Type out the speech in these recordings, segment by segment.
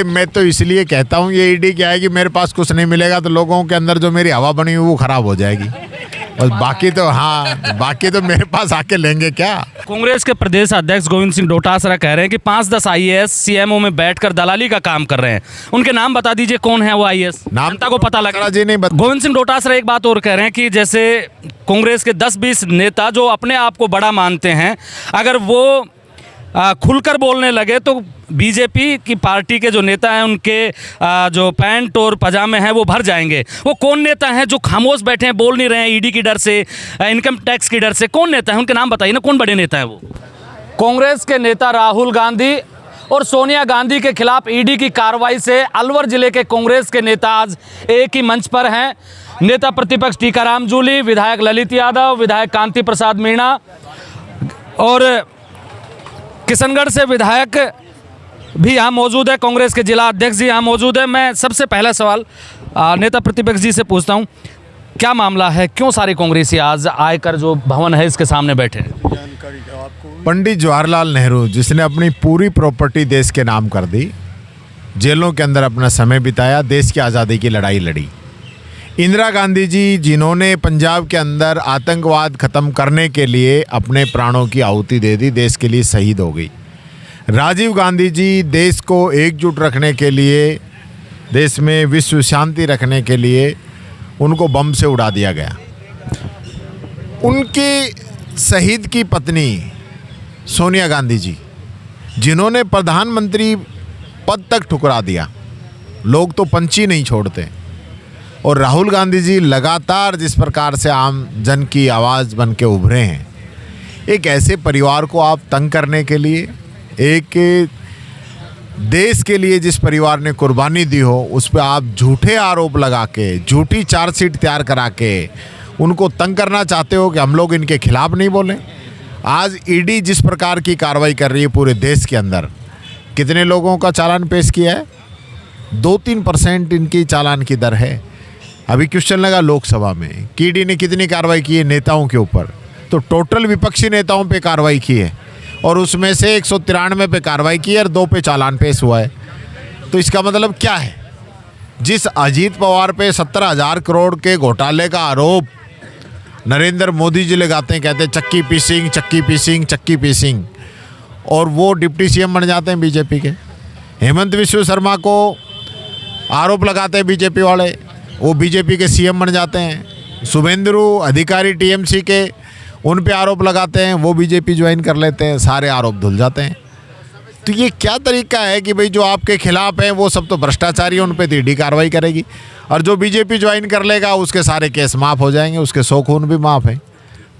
मैं तो इसलिए कहता हूँ ये ईडी क्या है कि मेरे पास कुछ नहीं मिलेगा तो लोगों के अंदर जो मेरी हवा बनी हुई वो खराब हो जाएगी, और बाकी तो हाँ, बाकी तो मेरे पास आके लेंगे क्या। कांग्रेस के प्रदेश अध्यक्ष गोविंद सिंह डोटासरा कह रहे हैं कि 5-10 आईएएस सीएमओ में बैठकर दलाली का काम कर रहे हैं। उनके नाम बता दीजिए, कौन है वो आईएएस, नाम जनता को पता लगा। जी नहीं गोविंद सिंह डोटासरा एक बात और कह रहे हैं कि जैसे कांग्रेस के 10-20 नेता जो अपने आप को बड़ा मानते हैं, अगर वो खुलकर बोलने लगे तो बीजेपी की पार्टी के जो नेता हैं उनके जो पैंट और पजामे हैं वो भर जाएंगे। वो कौन नेता हैं जो खामोश बैठे हैं, बोल नहीं रहे हैं ईडी की डर से, इनकम टैक्स की डर से? कौन नेता है, उनके नाम बताइए ना, कौन बड़े नेता हैं वो? कांग्रेस के नेता राहुल गांधी और सोनिया गांधी के खिलाफ ईडी की कार्रवाई से अलवर जिले के कांग्रेस के नेता आज एक ही मंच पर हैं। नेता प्रतिपक्ष टीकाराम जूली, विधायक ललित यादव, विधायक कांति प्रसाद मीणा और किशनगढ़ से विधायक भी यहाँ मौजूद है, कांग्रेस के जिला अध्यक्ष जी यहाँ मौजूद है। मैं सबसे पहला सवाल नेता प्रतिपक्ष जी से पूछता हूँ, क्या मामला है, क्यों सारे कांग्रेसी आज आयकर जो भवन है इसके सामने बैठे हैं? पंडित जवाहरलाल नेहरू जिसने अपनी पूरी प्रॉपर्टी देश के नाम कर दी, जेलों के अंदर अपना समय बिताया, देश की आज़ादी की लड़ाई लड़ी। इंदिरा गांधी जी जिन्होंने पंजाब के अंदर आतंकवाद ख़त्म करने के लिए अपने प्राणों की आहुति दे दी, देश के लिए शहीद हो गई। राजीव गांधी जी देश को एकजुट रखने के लिए, देश में विश्व शांति रखने के लिए उनको बम से उड़ा दिया गया। उनकी शहीद की पत्नी सोनिया गांधी जी जिन्होंने प्रधानमंत्री पद तक ठुकरा दिया, लोग तो पंछी नहीं छोड़ते। और राहुल गांधी जी लगातार जिस प्रकार से आम जन की आवाज़ बन के उभरे हैं, एक ऐसे परिवार को आप तंग करने के लिए, एक देश के लिए जिस परिवार ने कुर्बानी दी हो उस पर आप झूठे आरोप लगा के, झूठी चार्जशीट तैयार करा के उनको तंग करना चाहते हो कि हम लोग इनके खिलाफ नहीं बोलें। आज ईडी जिस प्रकार की कार्रवाई कर रही है पूरे देश के अंदर, कितने लोगों का चालान पेश किया है? 2-3% इनकी चालान की दर है। अभी क्वेश्चन लगा लोकसभा में कि ईडी ने कितनी कार्रवाई की है नेताओं के ऊपर, तो टोटल विपक्षी नेताओं पे कार्रवाई की है और उसमें से 193 पे कार्रवाई की है और 2 पे चालान पेश हुआ है। तो इसका मतलब क्या है? जिस अजीत पवार पे 17,000 करोड़ के घोटाले का आरोप नरेंद्र मोदी जी लगाते हैं, कहते हैं चक्की पीसिंग चक्की पीसिंग चक्की पीसिंग, और वो डिप्टी सीएम बन जाते हैं बीजेपी के। हेमंत विश्व शर्मा को आरोप लगाते हैं बीजेपी वाले, वो बीजेपी के सीएम बन जाते हैं। शुभेंदु अधिकारी टीएमसी के, उन पे आरोप लगाते हैं, वो बीजेपी ज्वाइन कर लेते हैं, सारे आरोप धुल जाते हैं। तो ये क्या तरीका है कि भाई जो आपके खिलाफ है वो सब तो भ्रष्टाचारी, उन पे ईडी कार्रवाई करेगी, और जो बीजेपी ज्वाइन कर लेगा उसके सारे केस माफ़ हो जाएंगे, उसके 100 खून भी माफ़ है।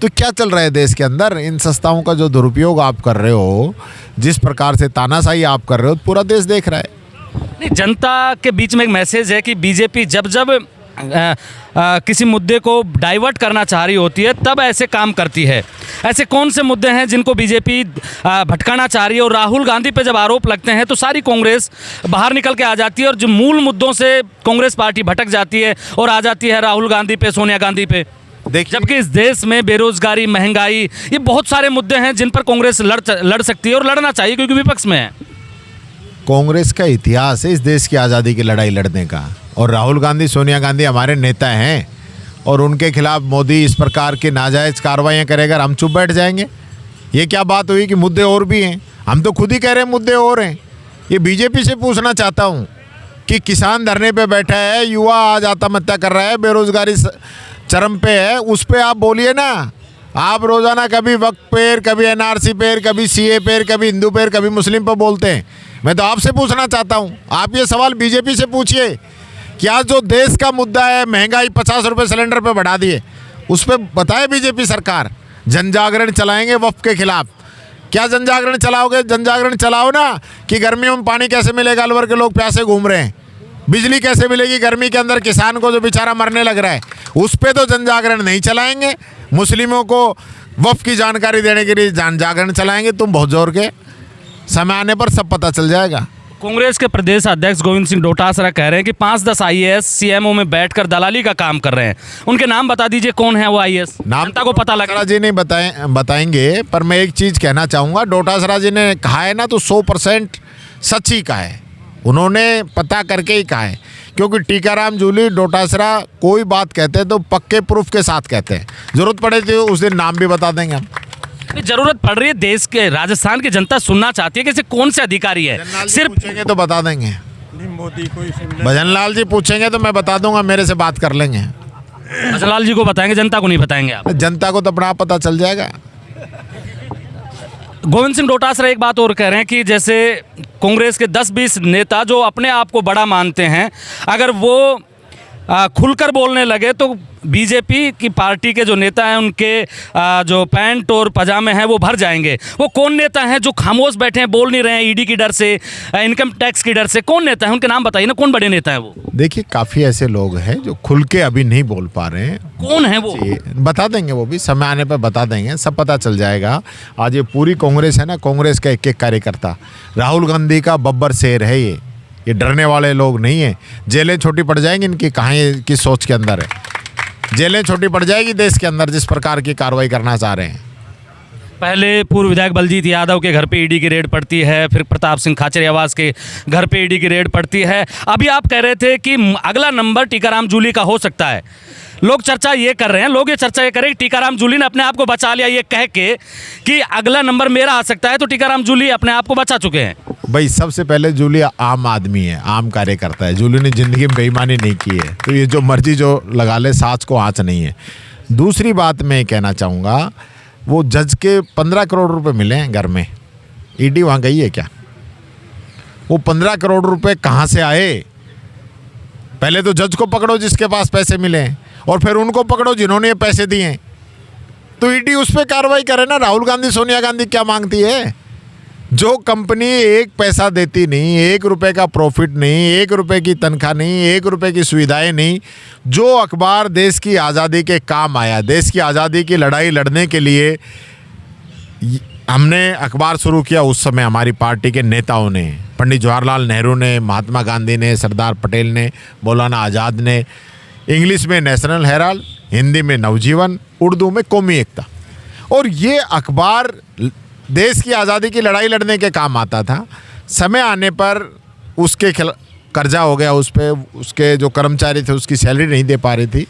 तो क्या चल रहा है देश के अंदर? इन संस्थाओं का जो दुरुपयोग आप कर रहे हो, जिस प्रकार से तानाशाही आप कर रहे हो, पूरा देश देख रहा है। नहीं, जनता के बीच में एक मैसेज है कि बीजेपी जब जब किसी मुद्दे को डाइवर्ट करना चाह रही होती है तब ऐसे काम करती है। ऐसे कौन से मुद्दे हैं जिनको बीजेपी भटकाना चाह रही है? और राहुल गांधी पे जब आरोप लगते हैं तो सारी कांग्रेस बाहर निकल के आ जाती है और जो मूल मुद्दों से कांग्रेस पार्टी भटक जाती है और आ जाती है राहुल गांधी पे, सोनिया गांधी पे। जबकि इस देश में बेरोजगारी, महंगाई, ये बहुत सारे मुद्दे हैं जिन पर कांग्रेस लड़ सकती है और लड़ना चाहिए क्योंकि विपक्ष में है। कांग्रेस का इतिहास है इस देश की आज़ादी की लड़ाई लड़ने का, और राहुल गांधी, सोनिया गांधी हमारे नेता हैं, और उनके खिलाफ मोदी इस प्रकार की नाजायज़ कार्रवाइयाँ करेगा, हम चुप बैठ जाएंगे? ये क्या बात हुई कि मुद्दे और भी हैं? हम तो खुद ही कह रहे हैं मुद्दे और हैं। ये बीजेपी से पूछना चाहता हूँ कि किसान धरने पे बैठा है, युवा आज आत्महत्या कर रहा है, बेरोजगारी चरम पे है, उस पर आप बोलिए ना। आप रोज़ाना कभी वक्त पेर, कभी एनआरसी पेर, कभी सीए पेर, कभी हिंदू पेर, कभी मुस्लिम पर बोलते हैं। मैं तो आपसे पूछना चाहता हूँ, आप ये सवाल बीजेपी से पूछिए कि आज जो देश का मुद्दा है, महंगाई 50 रुपये सिलेंडर पे बढ़ा दिए, उस पर बताए बीजेपी सरकार जन जागरण चलाएंगे वफ़ के खिलाफ। क्या जन जागरण चलाओगे? जन जागरण चलाओ ना कि गर्मियों में पानी कैसे मिलेगा, अलवर के लोग प्यासे घूम रहे हैं, बिजली कैसे मिलेगी गर्मी के अंदर किसान को जो बेचारा मरने लग रहा है, उस पर तो जन जागरण नहीं चलाएंगे। मुस्लिमों को वफ़ की जानकारी देने के लिए जन जागरण चलाएंगे। तुम बहुत जोर के, समय आने पर सब पता चल जाएगा। कांग्रेस के प्रदेश अध्यक्ष गोविंद सिंह डोटासरा कह रहे हैं कि 5-10 आईएएस सीएमओ में बैठकर दलाली का काम कर रहे हैं। उनके नाम बता दीजिए, कौन है वो आईएएस, जनता को पता लगा। जी नहीं बताएंगे, पर मैं एक चीज़ कहना चाहूँगा, डोटासरा जी ने कहा है ना तो 100% सच ही कहा है। उन्होंने पता करके ही कहा है, क्योंकि टीकाराम जूली डोटासरा कोई बात कहते हैं तो पक्के प्रूफ के साथ कहते हैं। जरूरत पड़े तो उस दिन नाम भी बता देंगे हम। जरूरत पड़ रही है, देश के राजस्थान की जनता सुनना चाहती है कि ऐसे कौन से अधिकारी है। सिर्फ पूछेंगे तो बता देंगे, मोदी को भजनलाल जी पूछेंगे तो मैं बता दूंगा, मेरे से बात कर लेंगे। भजनलाल जी को बताएंगे, जनता को नहीं बताएंगे आप। जनता को तो अपना आप पता चल जाएगा। गोविंद सिंह डोटासरा एक बात और कह रहे हैं कि जैसे कांग्रेस के 10-20 नेता जो अपने आप को बड़ा मानते हैं, अगर वो खुलकर बोलने लगे तो बीजेपी की पार्टी के जो नेता हैं उनके जो पैंट और पजामे हैं वो भर जाएंगे। वो कौन नेता हैं जो खामोश बैठे हैं, बोल नहीं रहे हैं ईडी की डर से, इनकम टैक्स की डर से? कौन नेता है, उनके नाम बताइए ना, कौन बड़े नेता हैं वो? देखिए, काफ़ी ऐसे लोग हैं जो खुल के अभी नहीं बोल पा रहे हैं। कौन है वो? बता देंगे, वो भी समय आने पर बता देंगे, सब पता चल जाएगा। आज ये पूरी कांग्रेस है ना, कांग्रेस का एक एक कार्यकर्ता राहुल गांधी का बब्बर शेर है। ये डरने वाले लोग नहीं है। जेलें छोटी पड़ जाएंगी इनकी, कहाँ की सोच के अंदर है। जेलें छोटी पड़ जाएगी देश के अंदर जिस प्रकार की कार्रवाई करना चाह रहे हैं। पहले पूर्व विधायक बलजीत यादव के घर पे ईडी की रेड पड़ती है, फिर प्रताप सिंह खाचरियावास के घर पे ईडी की रेड पड़ती है। अभी आप कह रहे थे कि अगला नंबर टीकाराम जूली का हो सकता है। लोग चर्चा ये कर रहे हैं, लोग ये चर्चा ये कर रहे हैं कि टीकाराम जूली ने अपने आप को बचा लिया, ये कह के कि अगला नंबर मेरा आ सकता है। तो टीकाराम जूली अपने आप को बचा चुके हैं। भाई, सबसे पहले जूली आम आदमी है, आम कार्यकर्ता है। जूली ने ज़िंदगी में बेईमानी नहीं की है, तो ये जो मर्जी जो लगा ले, साँच को आँच नहीं है। दूसरी बात मैं कहना चाहूँगा, वो जज के 15 करोड़ रुपए मिले हैं घर में। ईडी वहाँ गई है क्या? वो 15 करोड़ रुपए कहाँ से आए? पहले तो जज को पकड़ो जिसके पास पैसे मिले हैं, और फिर उनको पकड़ो जिन्होंने ये पैसे दिए हैं। तो ईडी उस पर कार्रवाई करे ना। राहुल गांधी, सोनिया गांधी क्या मांगती है? जो कंपनी एक पैसा देती नहीं, 1 रुपए का प्रॉफिट नहीं, 1 रुपए की तनख्वाह नहीं, 1 रुपए की सुविधाएं नहीं, जो अखबार देश की आज़ादी के काम आया, देश की आज़ादी की लड़ाई लड़ने के लिए हमने अखबार शुरू किया, उस समय हमारी पार्टी के नेताओं ने, पंडित जवाहरलाल नेहरू ने, महात्मा गांधी ने, सरदार पटेल ने, मौलाना आज़ाद ने, इंग्लिश में नेशनल हेराल्ड, हिंदी में नवजीवन, उर्दू में कौमी एकता। और ये अखबार देश की आज़ादी की लड़ाई लड़ने के काम आता था। समय आने पर उसके कर्जा हो गया, उस पर उसके जो कर्मचारी थे उसकी सैलरी नहीं दे पा रही थी।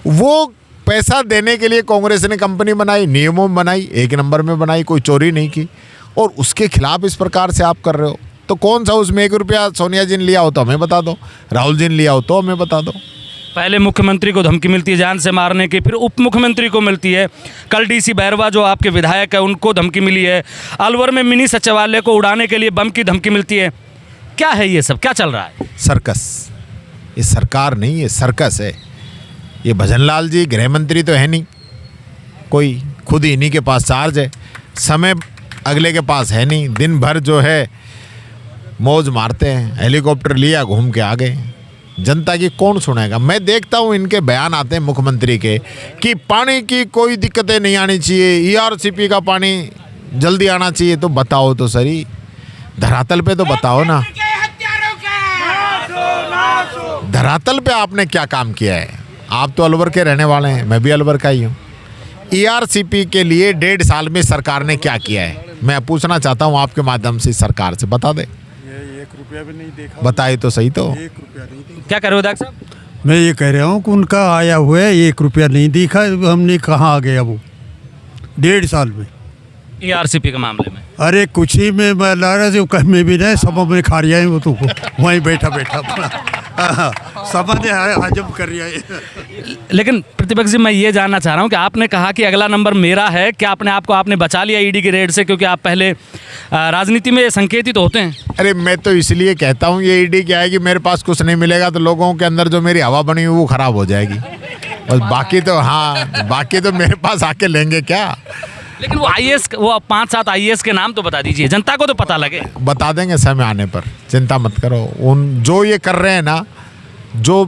वो पैसा देने के लिए कांग्रेस ने कंपनी बनाई, नियमों में बनाई, 1 नंबर में बनाई, कोई चोरी नहीं की, और उसके खिलाफ इस प्रकार से आप कर रहे हो। तो कौन सा उसमें 1 रुपया सोनिया जी ने लिया हो तो हमें बता दो, राहुल जी ने लिया हो तो हमें बता दो। पहले मुख्यमंत्री को धमकी मिलती है जान से मारने की, फिर उप मुख्यमंत्री को मिलती है। कल डीसी बैरवा जो आपके विधायक है उनको धमकी मिली है। अलवर में मिनी सचिवालय को उड़ाने के लिए बम की धमकी मिलती है। क्या है ये सब, क्या चल रहा है? सर्कस। ये सरकार नहीं, ये सर्कस है। ये भजनलाल जी गृह मंत्री तो है नहीं कोई, खुद ही इन्हीं के पास चार्ज है, समय अगले के पास है नहीं। दिन भर जो है मौज मारते हैं, हेलीकॉप्टर लिया घूम के आ गए। जनता की कौन सुनेगा? मैं देखता हूँ इनके बयान आते हैं मुख्यमंत्री के कि पानी की कोई दिक्कतें नहीं आनी चाहिए, ईआरसीपी का पानी जल्दी आना चाहिए। तो बताओ तो सही, धरातल पे तो बताओ ना, धरातल पे आपने क्या काम किया है? आप तो अलवर के रहने वाले हैं, मैं भी अलवर का ही हूँ। ईआरसीपी के लिए 1.5 साल में सरकार ने क्या किया है, मैं पूछना चाहता हूँ आपके माध्यम से सरकार से। बता दे, 1 रुपया भी नहीं देखा। बताइए तो सही। तो 1 रुपया नहीं देखा। क्या कर रहे हो विधायक साहब? मैं ये कह रहा हूँ कि उनका आया हुआ है 1 रुपया नहीं दिखा। हमने कहाँ आ गया वो 1.5 साल में ईआरसीपी के मामले में? अरे कुछ ही में मैं ला रहा था, कहीं में भी नहीं, सब में खा रहा है वो तो वहीं बैठा बैठा सब ने हजम कर रहा है। लेकिन प्रतिपक्ष जी, मैं ये जानना चाह रहा हूँ कि आपने कहा कि अगला नंबर मेरा है, क्या अपने आप को आपने बचा लिया ईडी की रेड से? क्योंकि आप पहले राजनीति में संकेतित होते हैं। अरे मैं तो इसलिए कहता हूँ ये ईडी क्या है कि मेरे पास कुछ नहीं मिलेगा तो लोगों के अंदर जो मेरी हवा बनी हुई वो खराब हो जाएगी, और बाकी तो हाँ, बाकी तो मेरे पास आके लेंगे क्या। लेकिन वो आईएएस, वो 5-7 आईएएस के नाम तो बता दीजिए, जनता को तो पता लगे। बता देंगे समय आने पर, चिंता मत करो। उन जो ये कर रहे हैं ना, जो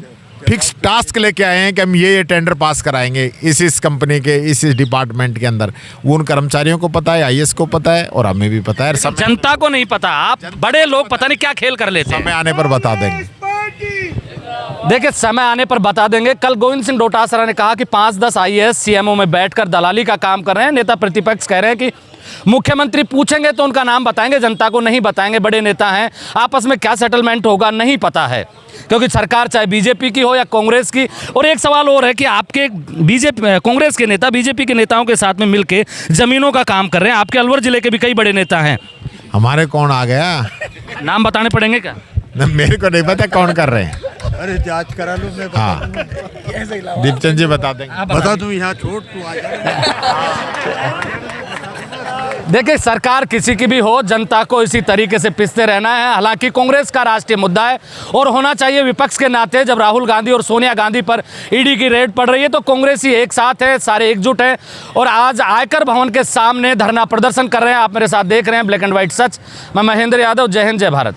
फिक्स टास्क लेके आए हैं कि हम ये टेंडर पास कराएंगे इस कंपनी के इस डिपार्टमेंट के अंदर, वो उन कर्मचारियों को पता है, आईएएस को पता है, और हमें भी पता है। जनता को नहीं पता। आप बड़े लोग पता नहीं क्या खेल कर लेते हैं। समय आने पर बता देंगे। देखिए, समय आने पर बता देंगे। कल गोविंद सिंह डोटासरा ने कहा कि 5-10 आईएएस सीएमओ में बैठकर दलाली का काम कर रहे हैं। नेता प्रतिपक्ष कह रहे हैं कि मुख्यमंत्री पूछेंगे तो उनका नाम बताएंगे, जनता को नहीं बताएंगे। बड़े नेता हैं, आपस में क्या सेटलमेंट होगा नहीं पता है, क्योंकि सरकार चाहे बीजेपी की हो या कांग्रेस की। और एक सवाल और है कि आपके कांग्रेस के नेता बीजेपी के नेताओं के साथ में मिलके ज़मीनों का काम कर रहे हैं। आपके अलवर ज़िले के भी कई बड़े नेता हैं। हमारे कौन आ गया? नाम बताने पड़ेंगे क्या? मेरे को नहीं पता कौन कर रहे हैं। अरे जांच करा लो, मैं हाँ, दीपचंद जी बता देंगे। बता दूं यहाँ छोड़ तू आ जा। देखिए, सरकार किसी की भी हो, जनता को इसी तरीके से पिसते रहना है। हालांकि कांग्रेस का राष्ट्रीय मुद्दा है और होना चाहिए विपक्ष के नाते। जब राहुल गांधी और सोनिया गांधी पर ईडी की रेड पड़ रही है तो कांग्रेसी एक साथ है, सारे एकजुट हैं और आज आयकर भवन के सामने धरना प्रदर्शन कर रहे हैं। आप मेरे साथ देख रहे हैं ब्लैक एंड व्हाइट सच। मैं महेंद्र यादव, जय हिंद, जय भारत।